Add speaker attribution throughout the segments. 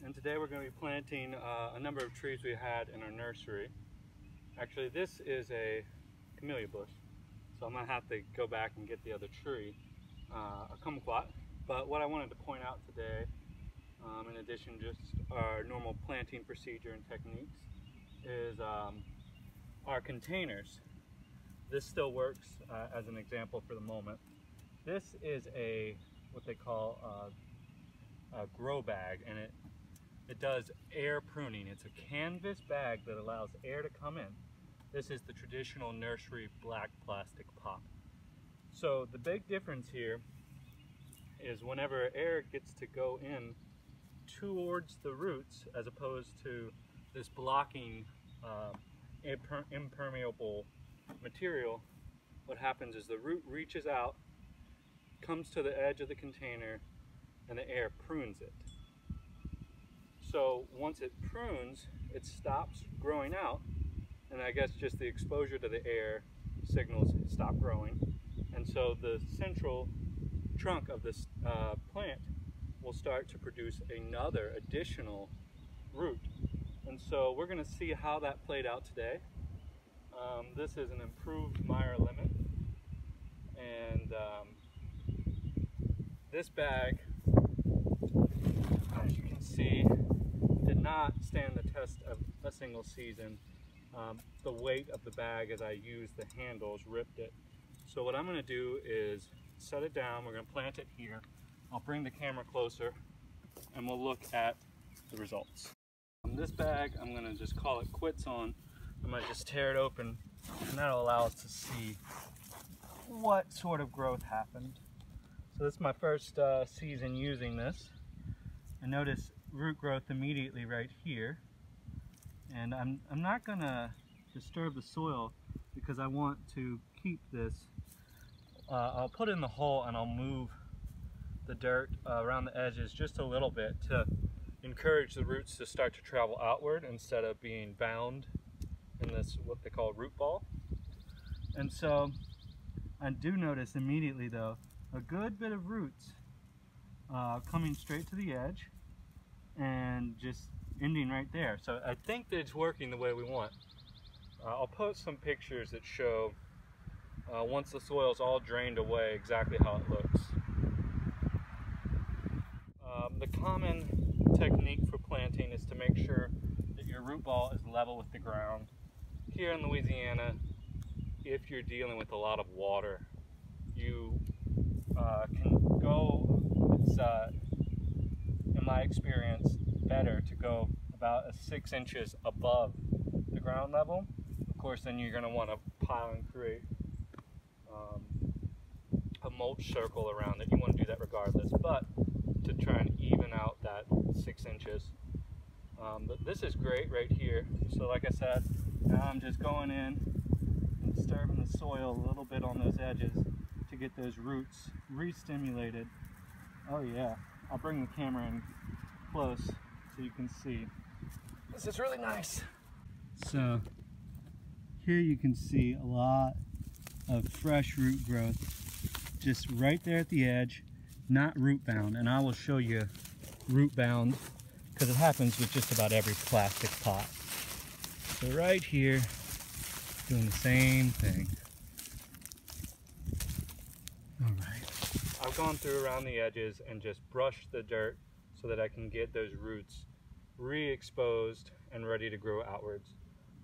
Speaker 1: and today we're going to be planting a number of trees we had in our nursery. Actually, this is a camellia bush, so I'm going to have to go back and get the other tree, a kumquat. But what I wanted to point out today, in addition to just our normal planting procedure and techniques, is our containers. This still works as an example for the moment. This is what they call a grow bag, and it does air pruning. It's a canvas bag that allows air to come in. This is the traditional nursery black plastic pot. So the big difference here is whenever air gets to go in towards the roots, as opposed to this blocking impermeable material, what happens is the root reaches out, comes to the edge of the container, and the air prunes it. So once it prunes, it stops growing out, and I guess just the exposure to the air signals stop growing. And so the central trunk of this plant will start to produce another additional root. And so we're going to see how that played out today. This is an improved Meyer limit, and this bag, as you can see, did not stand the test of a single season. The weight of the bag as I used the handles ripped it. So what I'm going to do is set it down. We're going to plant it here. I'll bring the camera closer and we'll look at the results. This bag, I'm going to just call it quits on. I might just tear it open, and that'll allow us to see what sort of growth happened. So this is my first season using this. I notice root growth immediately right here, and I'm not going to disturb the soil because I want to keep this. I'll put it in the hole and I'll move the dirt around the edges just a little bit to encourage the roots to start to travel outward instead of being bound in this, what they call root ball. And so I do notice immediately though a good bit of roots coming straight to the edge and just ending right there. So I think that it's working the way we want. I'll post some pictures that show once the soil's all drained away exactly how it looks. The common technique for planting is to make sure that your root ball is level with the ground. Here in Louisiana, if you're dealing with a lot of water, you can go, it's in my experience, better to go about 6 inches above the ground level. Of course, then you're going to want to pile and create a mulch circle around it. You want to do that regardless, but to try and even out that 6 inches. But this is great right here. So like I said, now I'm just going in and disturbing the soil a little bit on those edges to get those roots re-stimulated. Oh yeah, I'll bring the camera in close so you can see. This is really nice. So here you can see a lot of fresh root growth just right there at the edge, not root bound, and I will show you root bound because it happens with just about every plastic pot. So right here, doing the same thing. All right. I've gone through around the edges and just brushed the dirt so that I can get those roots re-exposed and ready to grow outwards.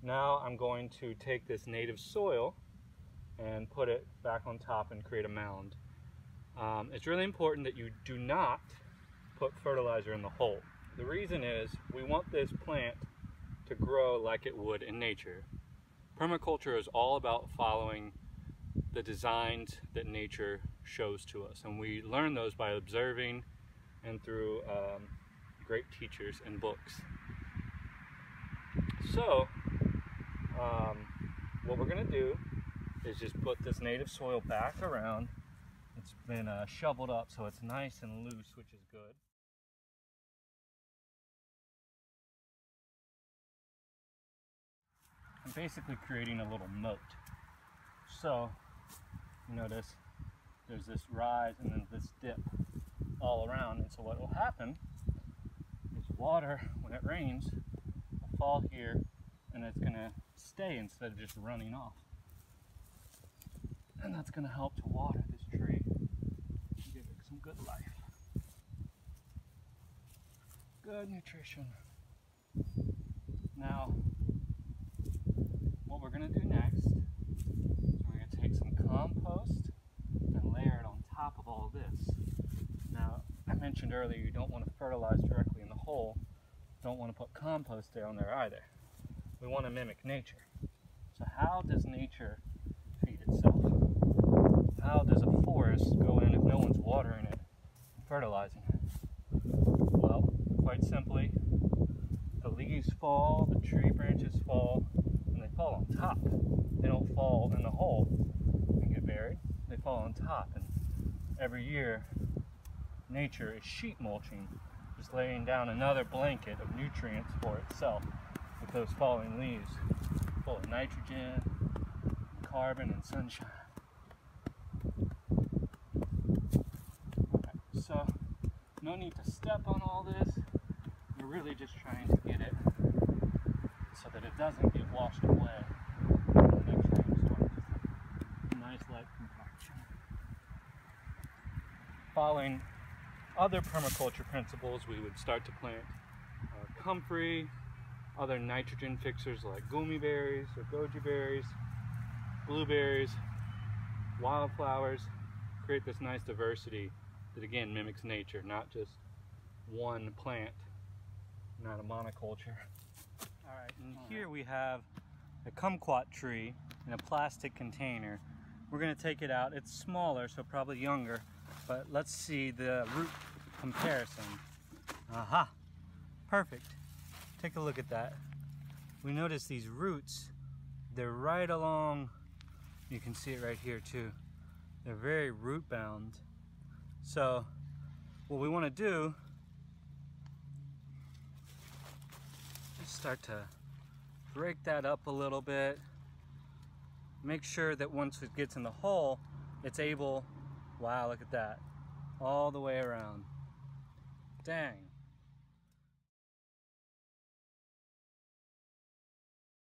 Speaker 1: Now I'm going to take this native soil and put it back on top and create a mound. It's really important that you do not put fertilizer in the hole. The reason is we want this plant to grow like it would in nature. Permaculture is all about following the designs that nature shows to us, and we learn those by observing and through great teachers and books. So what we're going to do is just put this native soil back around. It's been shoveled up so it's nice and loose, which is good. I'm basically creating a little moat. So you notice there's this rise and then this dip all around, and so what will happen is water, when it rains, will fall here and it's going to stay instead of just running off. And that's going to help to water this tree and give it some good life. Good nutrition. Now, what we're going to do next is we're going to take some compost and layer it on top of all this. Now, I mentioned earlier you don't want to fertilize directly in the hole. Don't want to put compost down there either. We want to mimic nature. So how does nature feed itself? How does a forest go in if no one's watering it and fertilizing it? Well, quite simply, the leaves fall, the tree branches fall, and they fall on top. They don't fall in the hole and get buried. They fall on top, and every year nature is sheet mulching, just laying down another blanket of nutrients for itself with those falling leaves, full of nitrogen, carbon, and sunshine. Alright, so no need to step on all this. We're really just trying to get it so that it doesn't get washed away in the next rainstorm. Nice light compaction. Following other permaculture principles, we would start to plant comfrey, other nitrogen fixers like gummy berries or goji berries, blueberries, wildflowers, create this nice diversity that again mimics nature, not just one plant, not a monoculture. Alright, and here we have a kumquat tree in a plastic container. We're going to take it out. It's smaller, so probably younger, but let's see the root comparison. Aha! Perfect. Take a look at that. We notice these roots, they're right along, you can see it right here too. They're very root bound. So what we want to do is start to break that up a little bit. Make sure that once it gets in the hole, it's able, wow, look at that, all the way around. Dang.